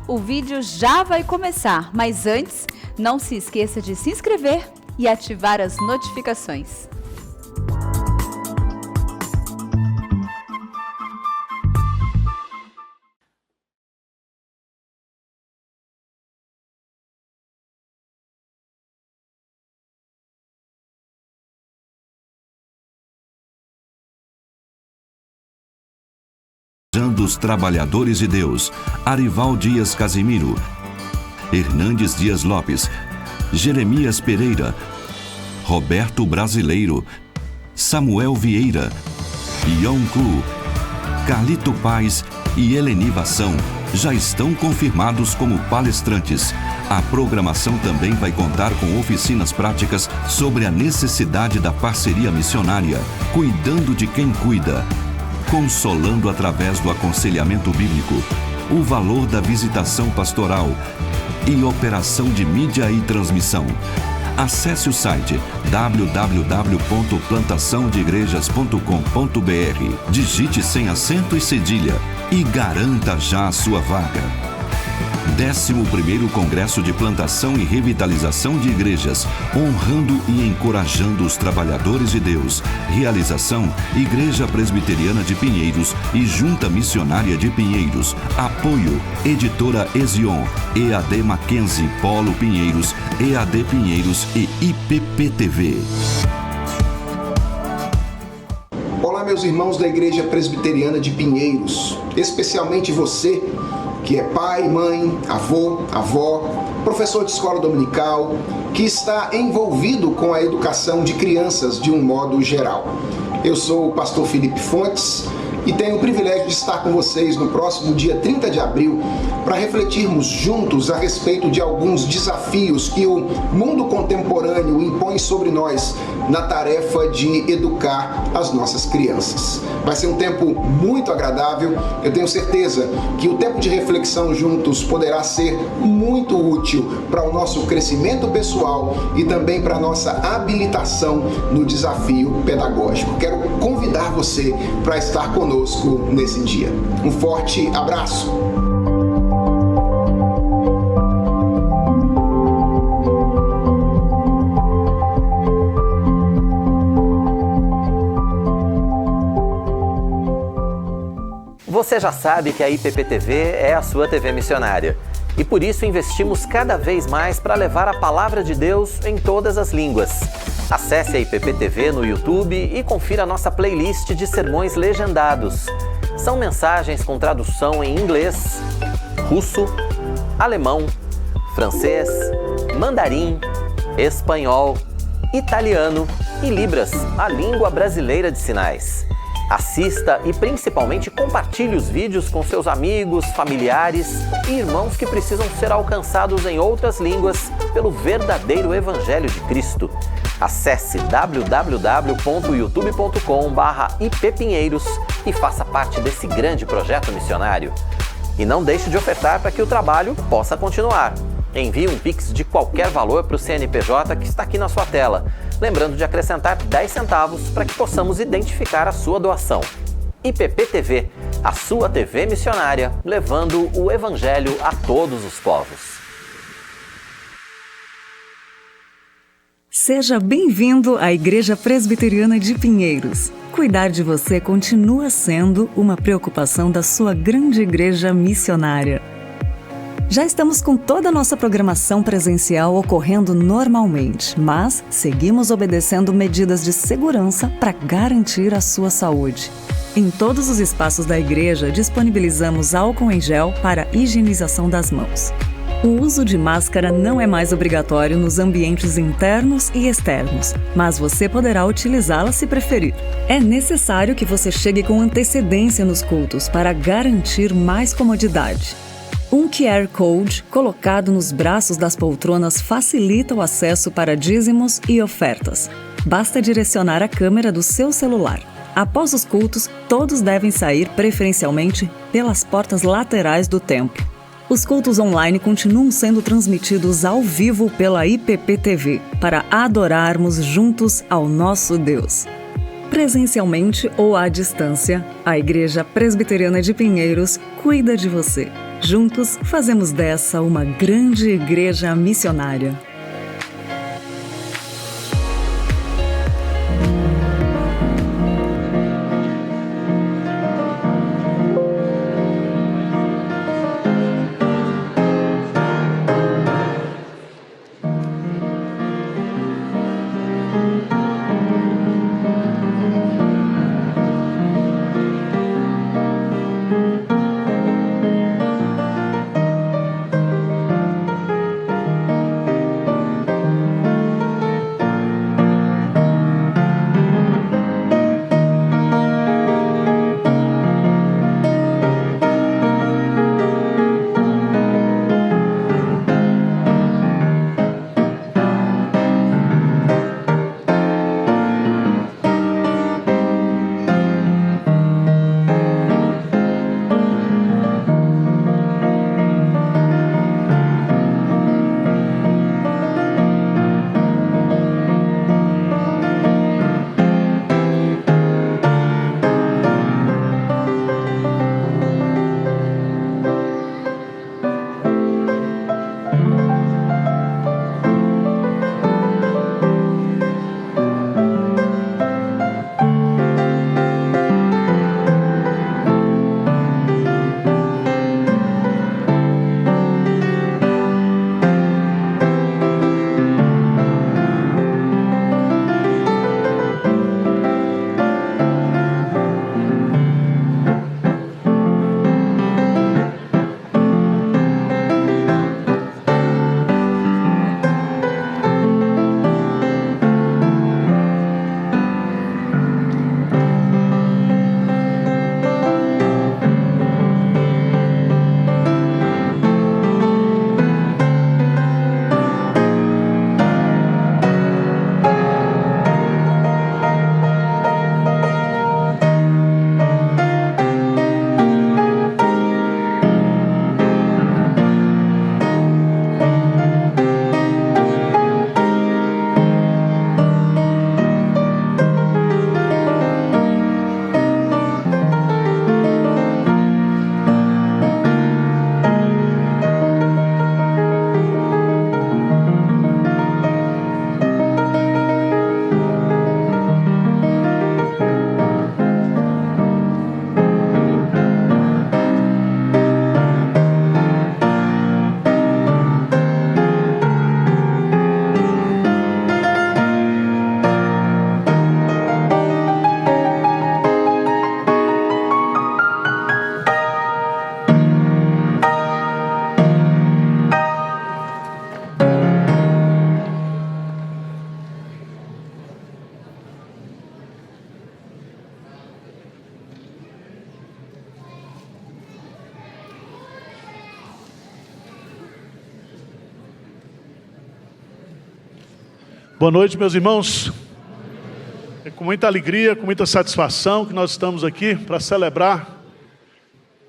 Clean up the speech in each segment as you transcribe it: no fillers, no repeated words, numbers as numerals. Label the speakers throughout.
Speaker 1: O vídeo já vai começar, mas antes, não se esqueça de se inscrever e ativar as notificações.
Speaker 2: Dos Trabalhadores de Deus, Arival Dias Casimiro, Hernandes Dias Lopes, Jeremias Pereira, Roberto Brasileiro, Samuel Vieira, Ion Clu, Carlito Paz e Eleni Vação já estão confirmados como palestrantes. A programação também vai contar com oficinas práticas sobre a necessidade da parceria missionária, cuidando de quem cuida, consolando através do aconselhamento bíblico, o valor da visitação pastoral e operação de mídia e transmissão. Acesse o site www.plantaçãodeigrejas.com.br, digite sem acento e cedilha e garanta já a sua vaga. 11º Congresso de Plantação e Revitalização de Igrejas, honrando e encorajando os trabalhadores de Deus. Realização: Igreja Presbiteriana de Pinheiros e Junta Missionária de Pinheiros. Apoio: Editora Ezion, EAD Mackenzie, Polo Pinheiros, EAD Pinheiros e IPPTV.
Speaker 3: Olá, meus irmãos da Igreja Presbiteriana de Pinheiros, especialmente você que é pai, mãe, avô, avó, professor de escola dominical, que está envolvido com a educação de crianças de um modo geral. Eu sou o pastor Felipe Fontes e tenho o privilégio de estar com vocês no próximo dia 30 de abril para refletirmos juntos a respeito de alguns desafios que o mundo contemporâneo impõe sobre nós na tarefa de educar as nossas crianças. Vai ser um tempo muito agradável, eu tenho certeza que o tempo de reflexão juntos poderá ser muito útil para o nosso crescimento pessoal e também para a nossa habilitação no desafio pedagógico. Quero convidar você para estar conosco nesse dia. Um forte abraço!
Speaker 4: Você já sabe que a IPPTV é a sua TV missionária e por isso investimos cada vez mais para levar a palavra de Deus em todas as línguas. Acesse a IPPTV no YouTube e confira a nossa playlist de sermões legendados. São mensagens com tradução em inglês, russo, alemão, francês, mandarim, espanhol, italiano e libras, a língua brasileira de sinais. Assista e principalmente compartilhe os vídeos com seus amigos, familiares e irmãos que precisam ser alcançados em outras línguas pelo verdadeiro Evangelho de Cristo. Acesse www.youtube.com/ippinheiros e faça parte desse grande projeto missionário. E não deixe de ofertar para que o trabalho possa continuar. Envie um Pix de qualquer valor para o CNPJ que está aqui na sua tela, lembrando de acrescentar 10 centavos para que possamos identificar a sua doação. IPPTV, a sua TV missionária, levando o Evangelho a todos os povos.
Speaker 5: Seja bem-vindo à Igreja Presbiteriana de Pinheiros. Cuidar de você continua sendo uma preocupação da sua grande igreja missionária. Já estamos com toda a nossa programação presencial ocorrendo normalmente, mas seguimos obedecendo medidas de segurança para garantir a sua saúde. Em todos os espaços da igreja, disponibilizamos álcool em gel para higienização das mãos. O uso de máscara não é mais obrigatório nos ambientes internos e externos, mas você poderá utilizá-la se preferir. É necessário que você chegue com antecedência nos cultos para garantir mais comodidade. Um QR Code colocado nos braços das poltronas facilita o acesso para dízimos e ofertas. Basta direcionar a câmera do seu celular. Após os cultos, todos devem sair preferencialmente pelas portas laterais do templo. Os cultos online continuam sendo transmitidos ao vivo pela IPPTV para adorarmos juntos ao nosso Deus. Presencialmente ou à distância, a Igreja Presbiteriana de Pinheiros cuida de você. Juntos, fazemos dessa uma grande igreja missionária.
Speaker 6: Boa noite, meus irmãos. É com muita alegria, com muita satisfação que nós estamos aqui para celebrar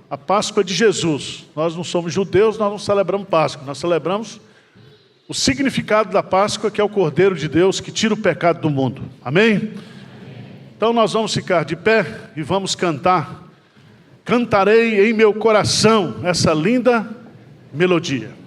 Speaker 6: a Páscoa de Jesus. Nós não somos judeus, nós não celebramos Páscoa, nós celebramos o significado da Páscoa, que é o Cordeiro de Deus que tira o pecado do mundo. Amém? Então nós vamos ficar de pé e vamos cantar. Cantarei em meu coração essa linda melodia.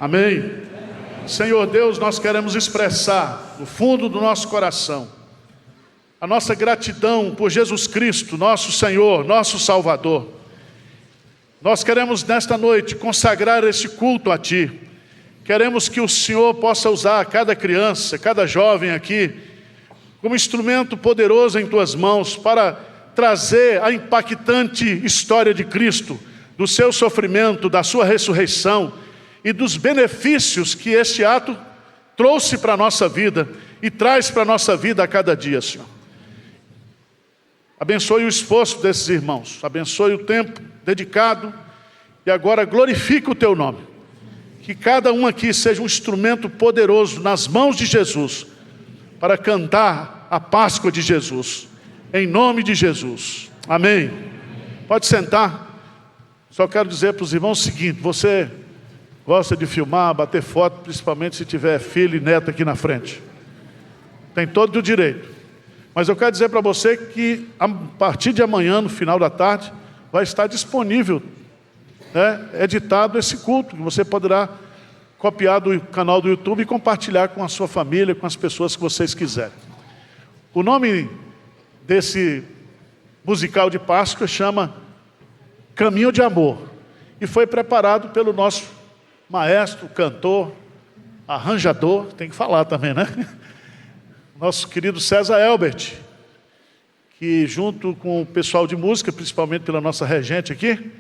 Speaker 6: Amém? Senhor Deus, nós queremos expressar no fundo do nosso coração a nossa gratidão por Jesus Cristo, nosso Senhor, nosso Salvador. Nós queremos nesta noite consagrar esse culto a Ti. Queremos que o Senhor possa usar cada criança, cada jovem aqui, como instrumento poderoso em Tuas mãos para trazer a impactante história de Cristo, do seu sofrimento, da sua ressurreição e dos benefícios que este ato trouxe para a nossa vida e traz para a nossa vida a cada dia, Senhor. Abençoe o esforço desses irmãos, abençoe o tempo dedicado e agora glorifica o Teu nome. Que cada um aqui seja um instrumento poderoso nas mãos de Jesus para cantar a Páscoa de Jesus, em nome de Jesus. Amém. Pode sentar. Só quero dizer para os irmãos o seguinte: você gosta de filmar, bater foto, principalmente se tiver filho e neto aqui na frente. Tem todo o direito. Mas eu quero dizer para você que a partir de amanhã, no final da tarde, vai estar disponível, editado esse culto, que você poderá copiar do canal do YouTube e compartilhar com a sua família, com as pessoas que vocês quiserem. O nome desse musical de Páscoa chama Caminho de Amor e foi preparado pelo nosso maestro, cantor, arranjador, tem que falar também, né? Nosso querido César Elbert, que junto com o pessoal de música, principalmente pela nossa regente aqui,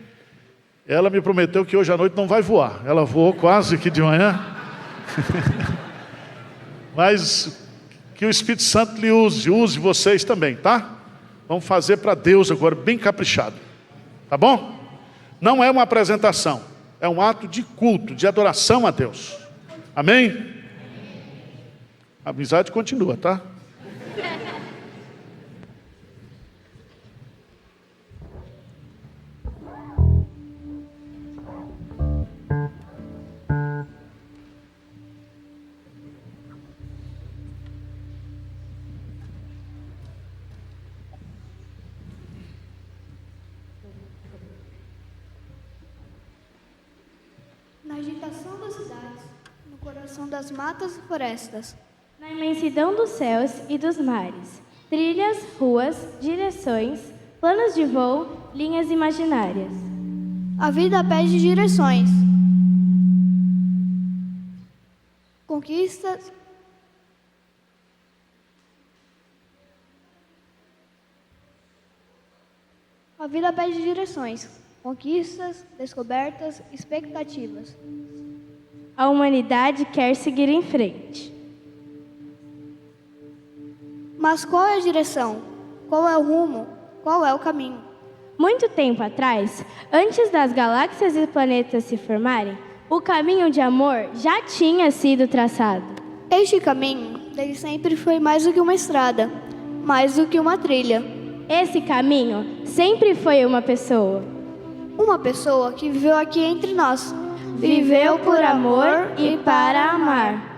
Speaker 6: ela me prometeu que hoje à noite não vai voar. Ela voou quase aqui de manhã. Mas que o Espírito Santo lhe use vocês também, tá? Vamos fazer para Deus agora, bem caprichado. Tá bom? Não é uma apresentação, é um ato de culto, de adoração a Deus. Amém? A amizade continua, tá?
Speaker 7: Na agitação das cidades, no coração das matas e florestas,
Speaker 8: na imensidão dos céus e dos mares, trilhas, ruas, direções, planos de voo, linhas imaginárias.
Speaker 7: A vida pede direções, conquistas, a vida pede direções, conquistas, descobertas, expectativas.
Speaker 8: A humanidade quer seguir em frente.
Speaker 7: Mas qual é a direção? Qual é o rumo? Qual é o caminho?
Speaker 8: Muito tempo atrás, antes das galáxias e planetas se formarem, o caminho de amor já tinha sido traçado.
Speaker 7: Este caminho, desde sempre foi mais do que uma estrada, mais do que uma trilha.
Speaker 8: Esse caminho sempre foi uma pessoa.
Speaker 7: Uma pessoa que viveu aqui entre nós.
Speaker 8: Viveu por amor e para amar.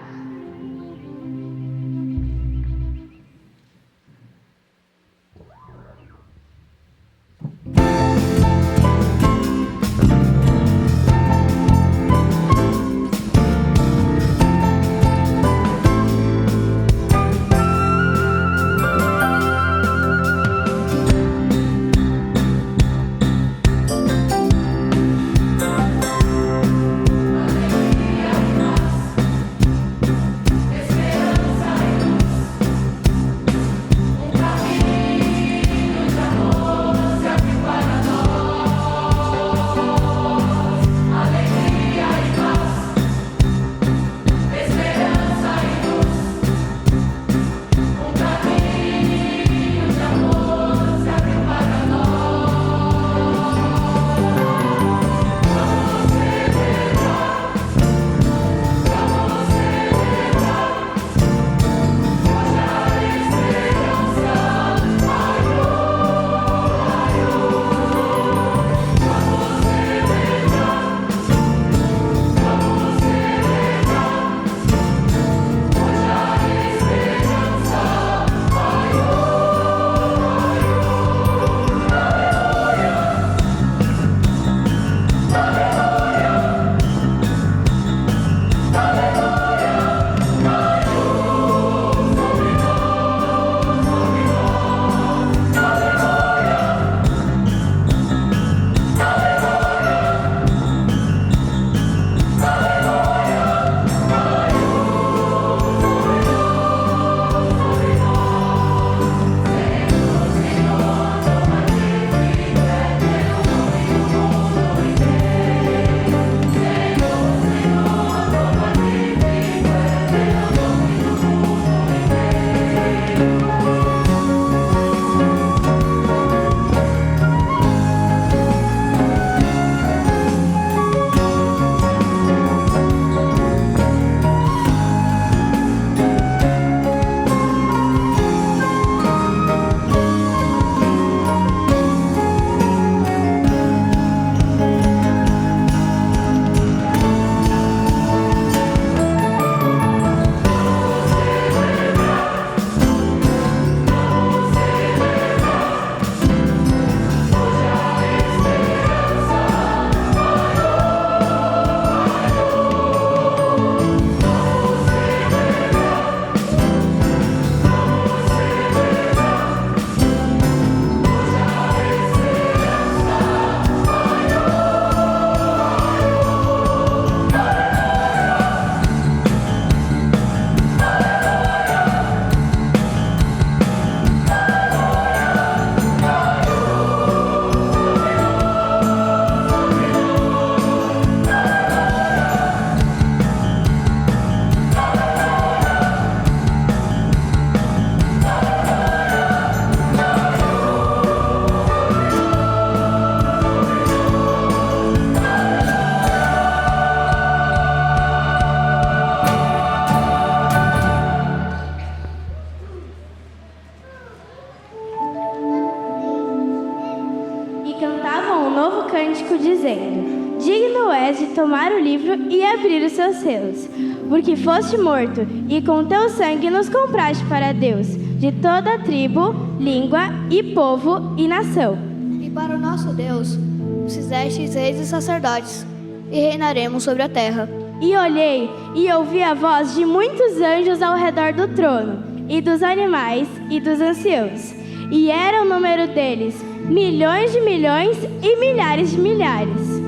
Speaker 8: cântico dizendo: digno és de tomar o livro e abrir os seus selos, porque foste morto, e com teu sangue nos compraste para Deus, de toda tribo, língua e povo e nação.
Speaker 7: E para o nosso Deus, fizestes reis e sacerdotes, e reinaremos sobre a terra.
Speaker 8: E olhei e ouvi a voz de muitos anjos ao redor do trono, e dos animais e dos anciãos. E era o número deles, milhões de milhões e milhares de milhares.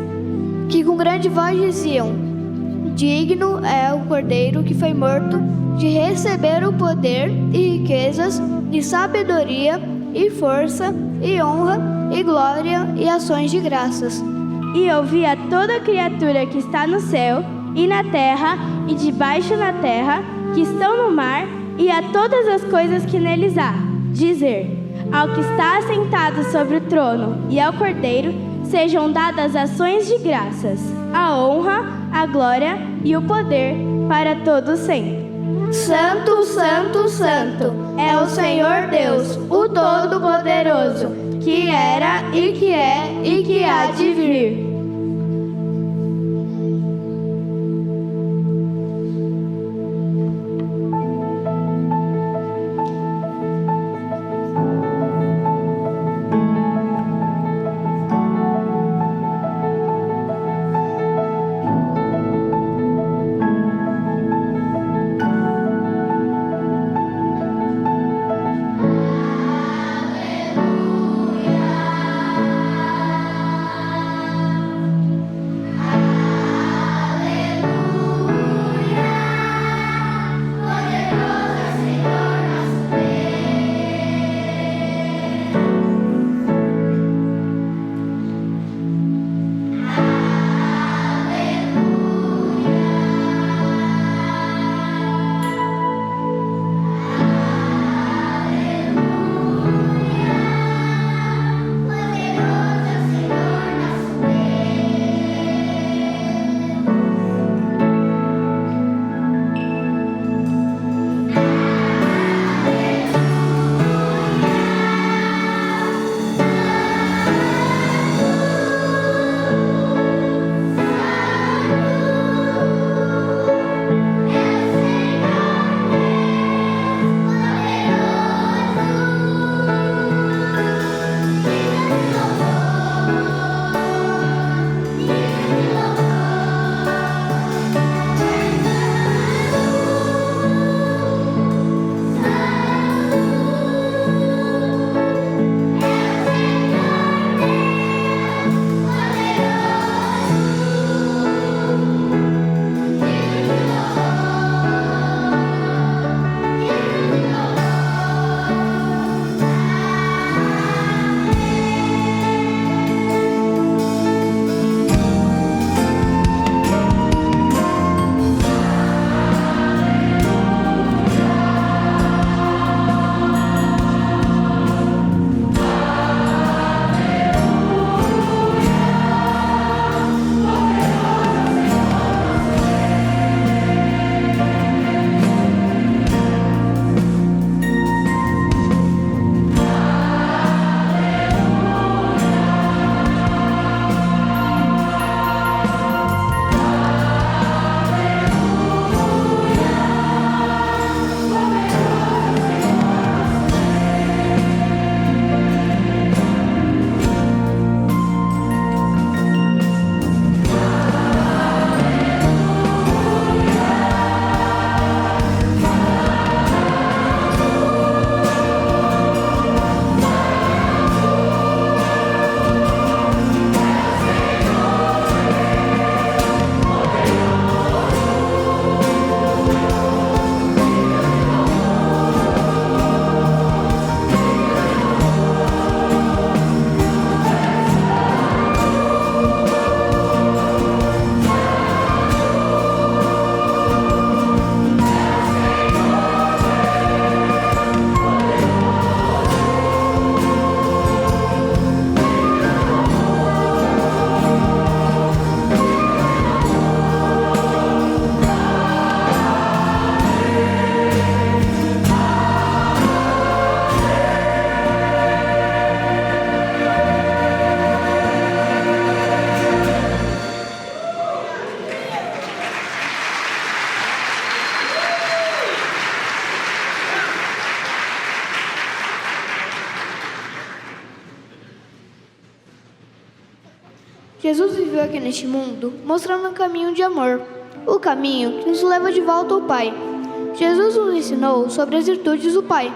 Speaker 7: Que com grande voz diziam: digno é o Cordeiro que foi morto de receber o poder e riquezas, e sabedoria, e força, e honra, e glória, e ações de graças.
Speaker 8: E ouvi a toda criatura que está no céu, e na terra, e debaixo na terra, que estão no mar, e a todas as coisas que neles há, dizer: ao que está assentado sobre o trono e ao Cordeiro sejam dadas ações de graças, a honra, a glória e o poder para todo sempre.
Speaker 7: Santo, Santo, Santo é o Senhor Deus, o Todo-Poderoso, que era e que é e que há de vir. Jesus viveu aqui neste mundo mostrando um caminho de amor, o caminho que nos leva de volta ao Pai. Jesus nos ensinou sobre as virtudes do Pai.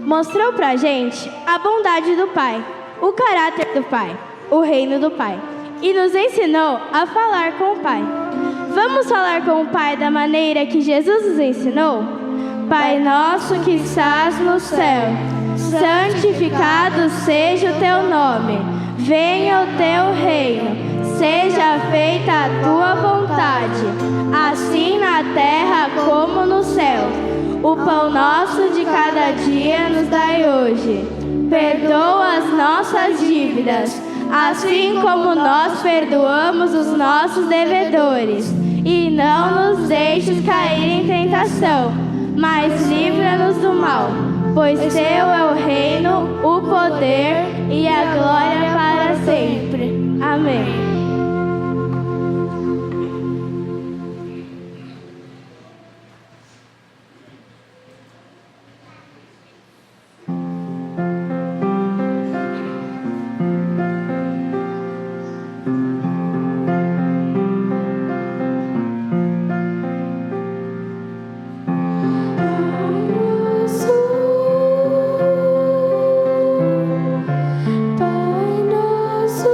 Speaker 8: Mostrou pra gente a bondade do Pai, o caráter do Pai, o reino do Pai. E nos ensinou a falar com o Pai. Vamos falar com o Pai da maneira que Jesus nos ensinou? Pai nosso que estás no céu, santificado seja o teu nome. Venha o teu reino, seja feita a tua vontade, assim na terra como no céu. O pão nosso de cada dia nos dai hoje. Perdoa as nossas dívidas, assim como nós perdoamos os nossos devedores. E não nos deixes cair em tentação, mas livra-nos do mal. Pois teu é o reino, o poder e a glória para sempre. Amém.
Speaker 7: Pai nosso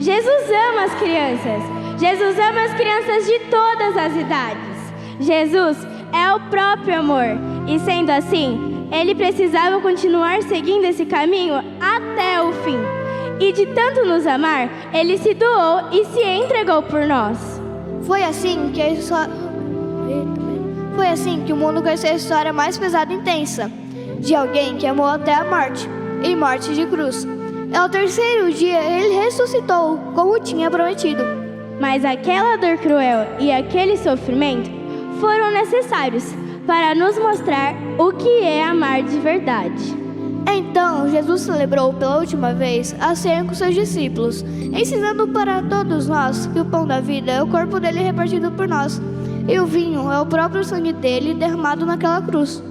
Speaker 8: Jesus ama as crianças. Jesus ama as crianças de todas as idades. Jesus é o próprio amor. E sendo assim, Ele precisava continuar seguindo esse caminho até o fim. E de tanto nos amar, Ele se doou e se entregou por nós.
Speaker 7: Foi assim que o mundo conheceu a história mais pesada e intensa, de alguém que amou até a morte, e morte de cruz. Ao terceiro dia, Ele ressuscitou, como tinha prometido.
Speaker 8: Mas aquela dor cruel e aquele sofrimento foram necessários para nos mostrar o que é amar de verdade.
Speaker 7: Então, Jesus celebrou pela última vez a ceia com seus discípulos, ensinando para todos nós que o pão da vida é o corpo dele repartido por nós, e o vinho é o próprio sangue dele derramado naquela cruz.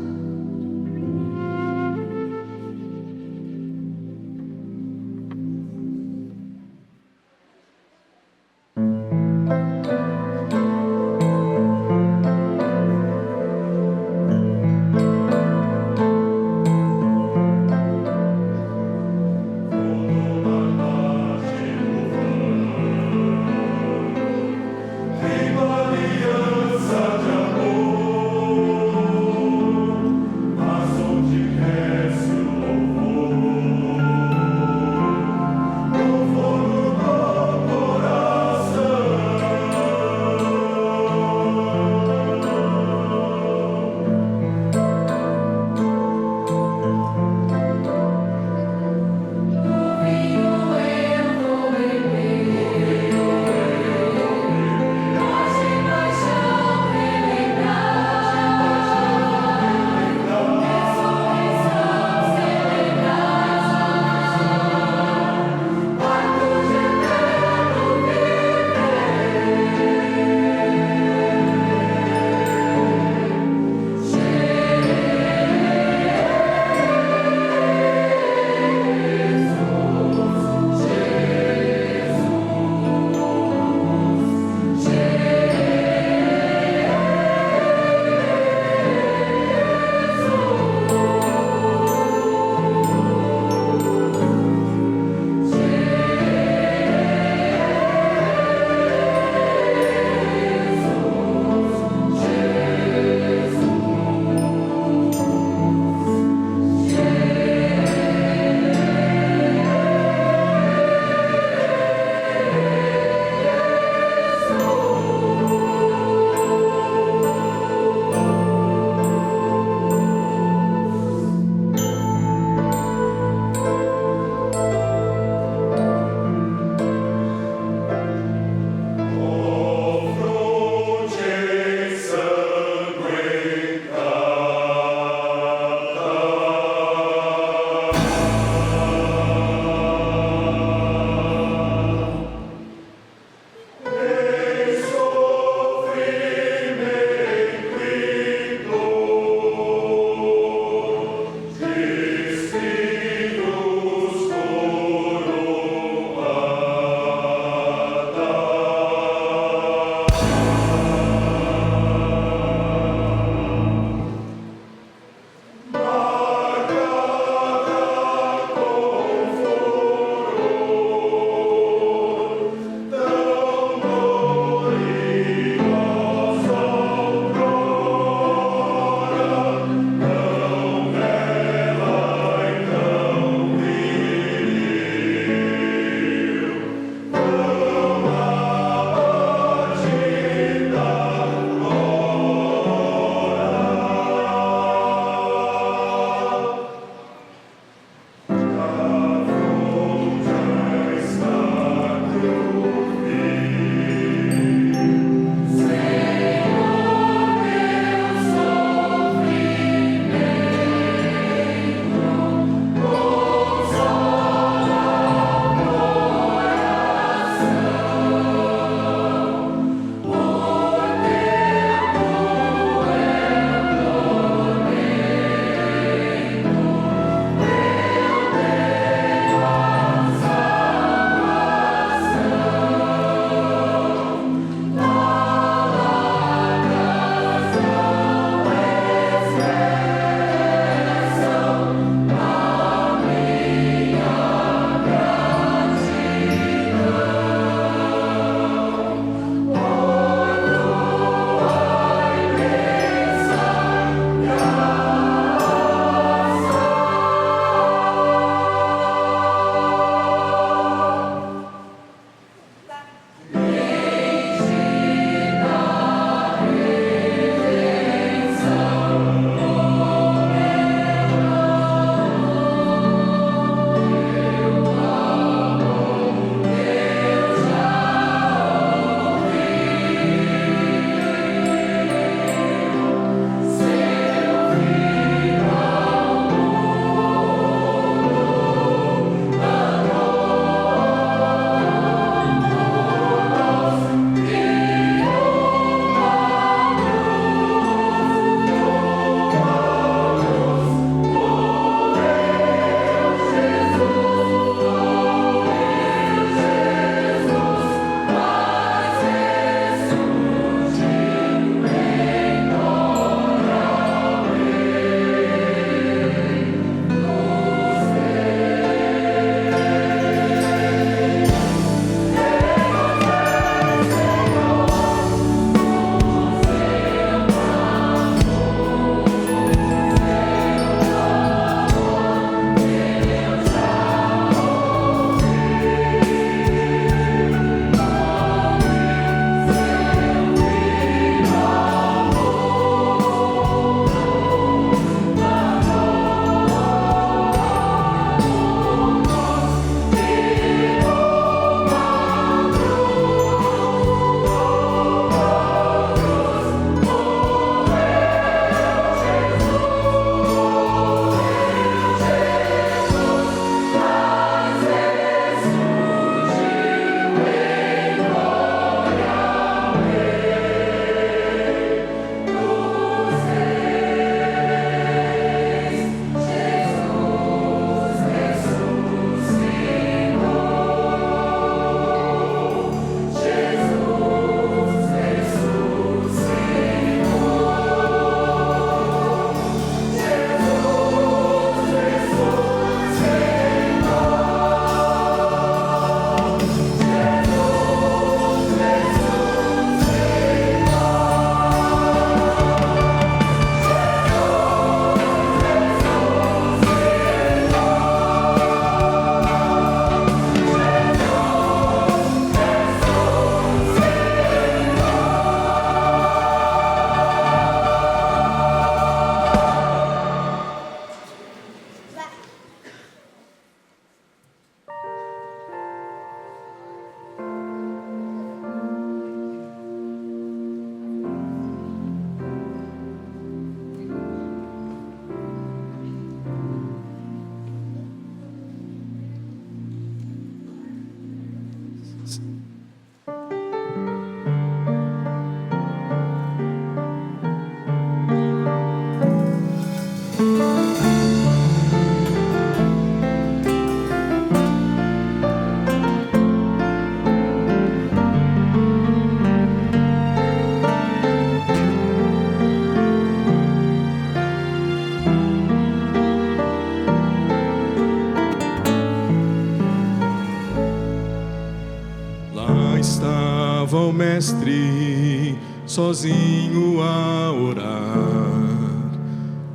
Speaker 9: estava o mestre sozinho a orar,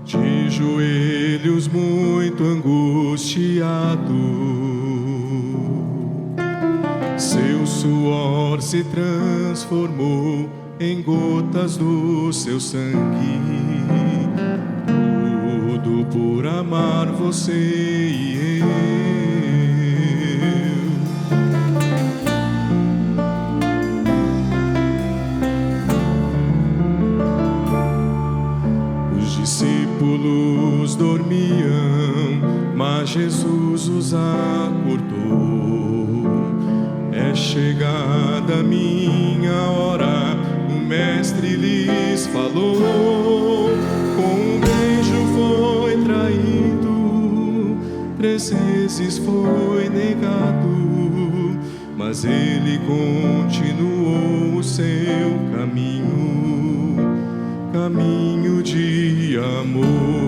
Speaker 9: de joelhos muito angustiado. Seu suor se transformou em gotas do seu sangue, tudo por amar você e eu. Os discípulos dormiam, mas Jesus os acordou. É chegada a minha hora, o mestre lhes falou. Com um beijo foi traído, 3 vezes foi negado, mas ele continuou o seu caminho, caminho de amor.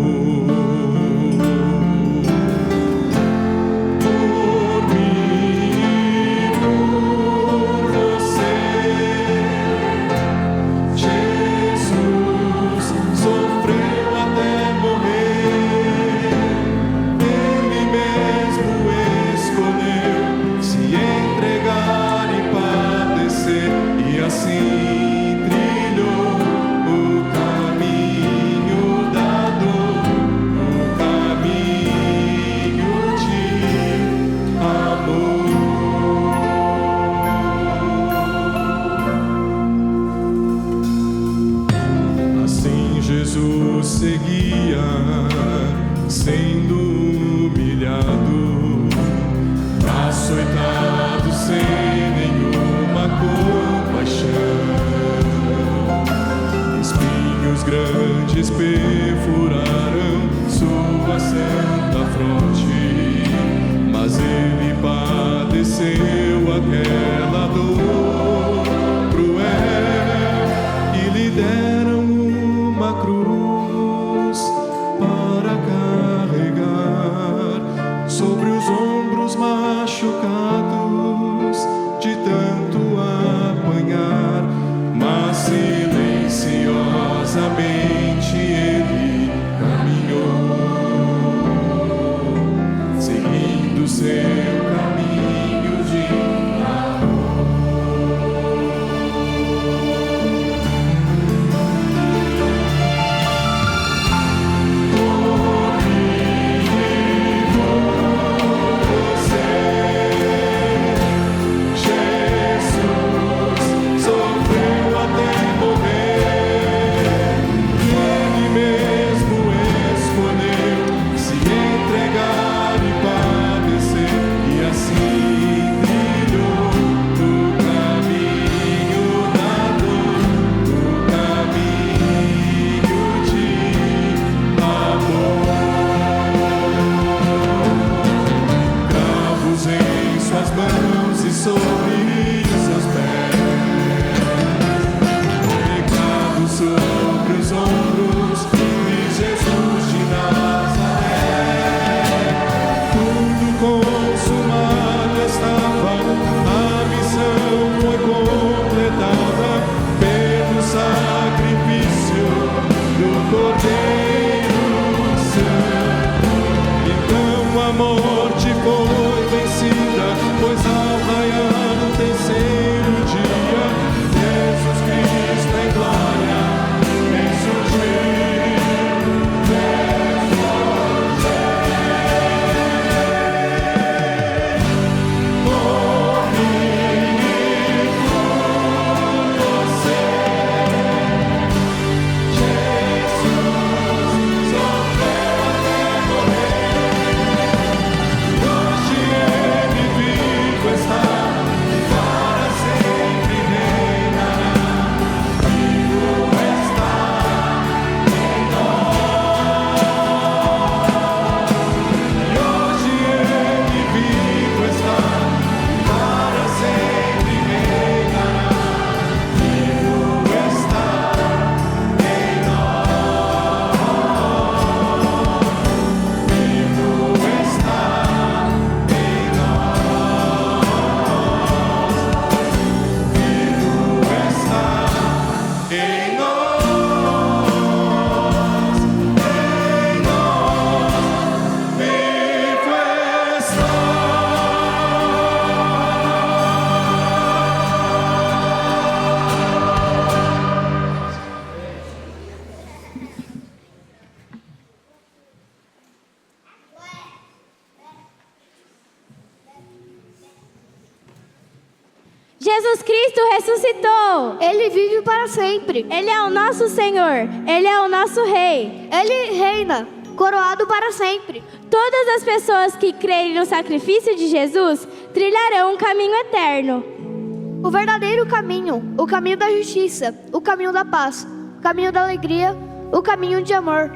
Speaker 9: Seguia sendo humilhado, açoitado sem nenhuma compaixão. Espinhos grandes perfuraram sua santa fronte, mas ele padeceu aquela dor cruel e lhe deram uma cruz para carregar sobre os ombros machucados de tanto apanhar, mas silenciosamente ele caminhou, seguindo seu caminho de morte foi vencida, pois ao raiar
Speaker 8: Jesus Cristo ressuscitou.
Speaker 7: Ele vive para sempre.
Speaker 8: Ele é o nosso Senhor. Ele é o nosso Rei.
Speaker 7: Ele reina, coroado para sempre.
Speaker 8: Todas as pessoas que crerem no sacrifício de Jesus trilharão um caminho eterno.
Speaker 7: O verdadeiro caminho, o caminho da justiça, o caminho da paz, o caminho da alegria, o caminho de amor.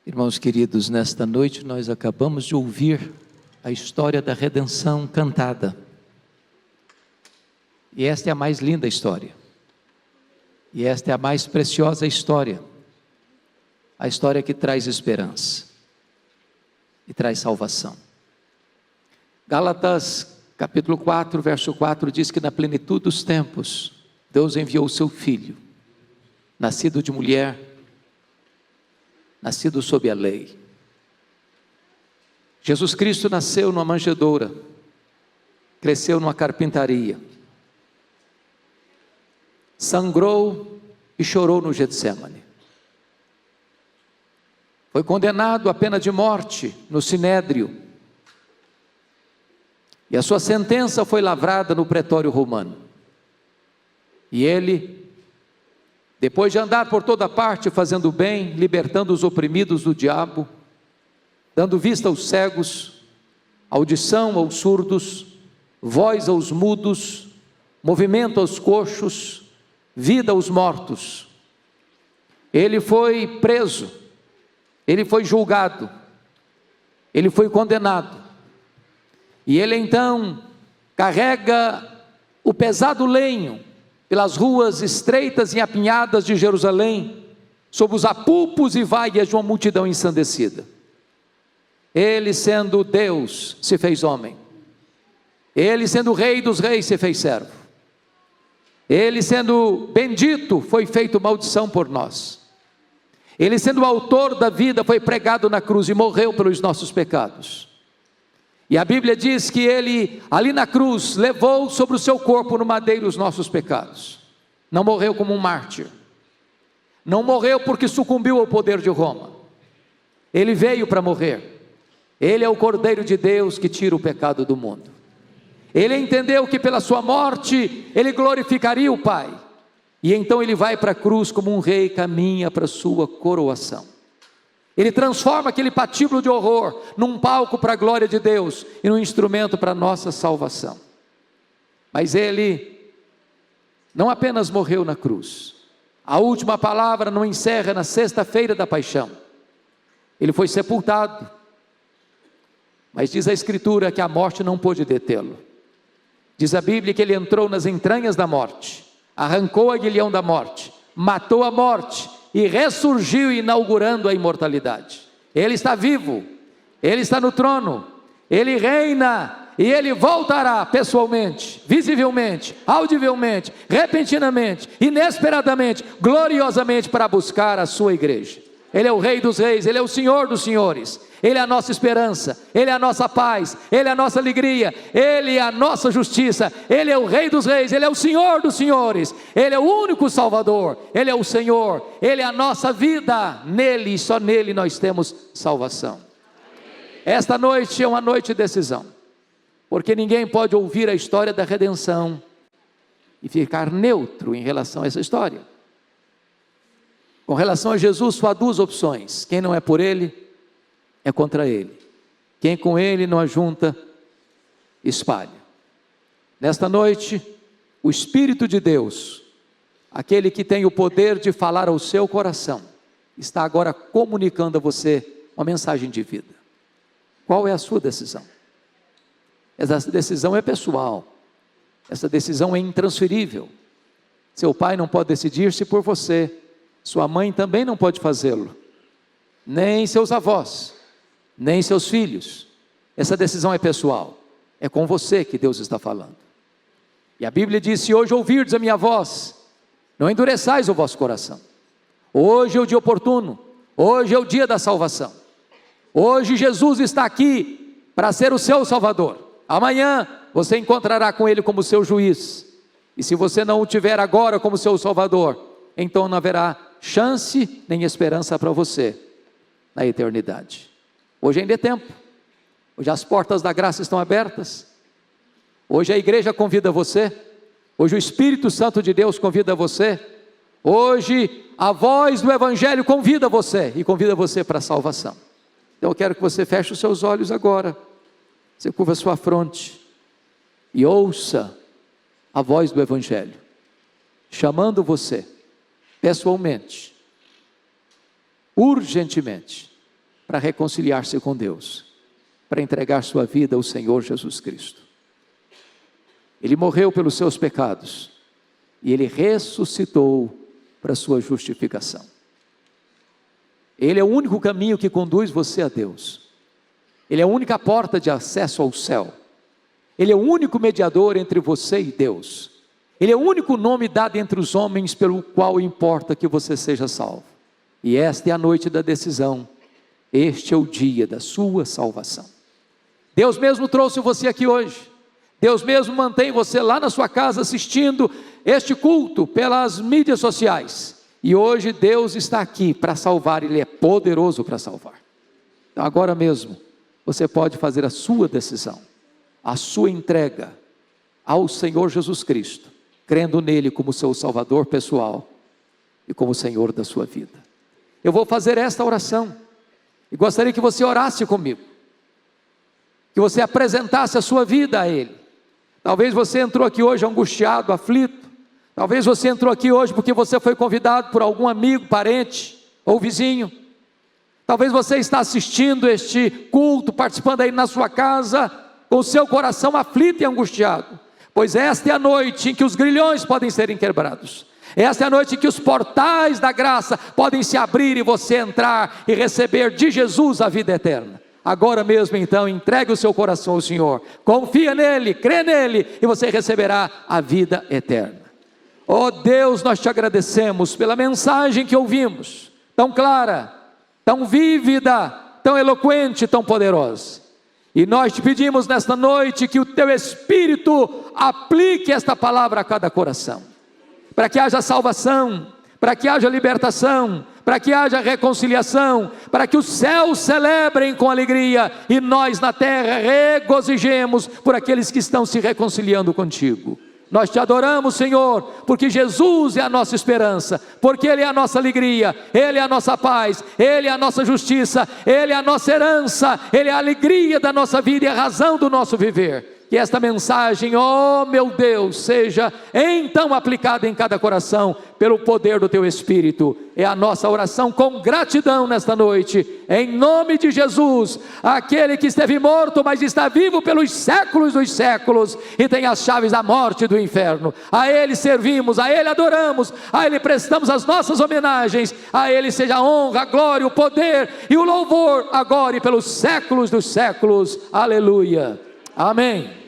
Speaker 10: Irmãos queridos, nesta noite nós acabamos de ouvir a história da redenção cantada. E esta é a mais linda história. E esta é a mais preciosa história. A história que traz esperança e traz salvação. Gálatas capítulo 4, verso 4 diz que na plenitude dos tempos, Deus enviou o seu Filho, nascido de mulher, nascido sob a lei. Jesus Cristo nasceu numa manjedoura, cresceu numa carpintaria, sangrou e chorou no Getsemane. Foi condenado à pena de morte no Sinédrio, e a sua sentença foi lavrada no pretório romano. E ele, depois de andar por toda parte fazendo bem, libertando os oprimidos do diabo, dando vista aos cegos, audição aos surdos, voz aos mudos, movimento aos coxos, vida aos mortos, ele foi preso, ele foi julgado, ele foi condenado, e ele então carrega o pesado lenho pelas ruas estreitas e apinhadas de Jerusalém, sob os apulpos e vaias de uma multidão ensandecida. Ele, sendo Deus, se fez homem. Ele, sendo o Rei dos Reis, se fez servo. Ele, sendo bendito, foi feito maldição por nós. Ele, sendo o autor da vida, foi pregado na cruz e morreu pelos nossos pecados. E a Bíblia diz que ele, ali na cruz, levou sobre o seu corpo no madeiro os nossos pecados. Não morreu como um mártir. Não morreu porque sucumbiu ao poder de Roma. Ele veio para morrer. Ele é o Cordeiro de Deus que tira o pecado do mundo. Ele entendeu que pela sua morte, ele glorificaria o Pai. E então ele vai para a cruz como um rei, caminha para a sua coroação. Ele transforma aquele patíbulo de horror num palco para a glória de Deus e num instrumento para a nossa salvação. Mas ele não apenas morreu na cruz. A última palavra não encerra na sexta-feira da paixão. Ele foi sepultado. Mas diz a Escritura que a morte não pôde detê-lo. Diz a Bíblia que ele entrou nas entranhas da morte, arrancou o aguilhão da morte, matou a morte e ressurgiu, inaugurando a imortalidade. Ele está vivo, ele está no trono, ele reina e ele voltará pessoalmente, visivelmente, audivelmente, repentinamente, inesperadamente, gloriosamente para buscar a sua igreja. Ele é o Rei dos Reis, ele é o Senhor dos Senhores. Ele é a nossa esperança, Ele é a nossa paz, Ele é a nossa alegria, Ele é a nossa justiça, Ele é o Rei dos Reis, Ele é o Senhor dos Senhores, Ele é o único Salvador, Ele é o Senhor, Ele é a nossa vida, nele e só nele nós temos salvação. Esta noite é uma noite de decisão, porque ninguém pode ouvir a história da redenção e ficar neutro em relação a essa história. Com relação a Jesus, só há duas opções: quem não é por Ele, é contra Ele. Quem com Ele não ajunta, espalha. Nesta noite, o Espírito de Deus, aquele que tem o poder de falar ao seu coração, está agora comunicando a você uma mensagem de vida. Qual é a sua decisão? Essa decisão é pessoal. Essa decisão é intransferível. Seu pai não pode decidir-se por você. Sua mãe também não pode fazê-lo. Nem seus avós, nem seus filhos. Essa decisão é pessoal. É com você que Deus está falando. E a Bíblia diz: se hoje ouvirdes a minha voz, não endureçais o vosso coração. Hoje é o dia oportuno. Hoje é o dia da salvação. Hoje Jesus está aqui para ser o seu Salvador. Amanhã você encontrará com Ele como seu juiz. E se você não o tiver agora como seu Salvador, então não haverá chance nem esperança para você na eternidade. Hoje ainda é tempo. Hoje as portas da graça estão abertas. Hoje a igreja convida você. Hoje o Espírito Santo de Deus convida você. Hoje a voz do Evangelho convida você e convida você para a salvação. Então eu quero que você feche os seus olhos agora. Você curva a sua fronte e ouça a voz do Evangelho chamando você pessoalmente, urgentemente, para reconciliar-se com Deus, para entregar sua vida ao Senhor Jesus Cristo. Ele morreu pelos seus pecados e Ele ressuscitou para a sua justificação. Ele é o único caminho que conduz você a Deus. Ele é a única porta de acesso ao céu. Ele é o único mediador entre você e Deus. Ele é o único nome dado entre os homens pelo qual importa que você seja salvo. E esta é a noite da decisão. Este é o dia da sua salvação. Deus mesmo trouxe você aqui hoje. Deus mesmo mantém você lá na sua casa assistindo este culto pelas mídias sociais. E hoje Deus está aqui para salvar. Ele é poderoso para salvar. Então agora mesmo você pode fazer a sua decisão, a sua entrega ao Senhor Jesus Cristo, crendo nele como seu Salvador pessoal e como Senhor da sua vida. Eu vou fazer esta oração e gostaria que você orasse comigo, que você apresentasse a sua vida a Ele. Talvez você entrou aqui hoje angustiado, aflito. Talvez você entrou aqui hoje porque você foi convidado por algum amigo, parente ou vizinho. Talvez você está assistindo este culto, participando aí na sua casa, com o seu coração aflito e angustiado, pois esta é a noite em que os grilhões podem serem quebrados. Esta é a noite em que os portais da graça podem se abrir e você entrar e receber de Jesus a vida eterna. Agora mesmo então, entregue o seu coração ao Senhor, confia nele, crê nele e você receberá a vida eterna. Oh Deus, nós te agradecemos pela mensagem que ouvimos, tão clara, tão vívida, tão eloquente, tão poderosa. E nós te pedimos nesta noite que o teu Espírito aplique esta palavra a cada coração, para que haja salvação, para que haja libertação, para que haja reconciliação, para que os céus celebrem com alegria e nós na terra regozijemos por aqueles que estão se reconciliando contigo. Nós te adoramos, Senhor, porque Jesus é a nossa esperança, porque Ele é a nossa alegria, Ele é a nossa paz, Ele é a nossa justiça, Ele é a nossa herança, Ele é a alegria da nossa vida e a razão do nosso viver. Que esta mensagem, oh meu Deus, seja então aplicada em cada coração pelo poder do teu Espírito. É a nossa oração com gratidão nesta noite, em nome de Jesus, aquele que esteve morto, mas está vivo pelos séculos dos séculos e tem as chaves da morte e do inferno. A Ele servimos, a Ele adoramos, a Ele prestamos as nossas homenagens, a Ele seja a honra, a glória, o poder e o louvor agora e pelos séculos dos séculos. Aleluia. Amém.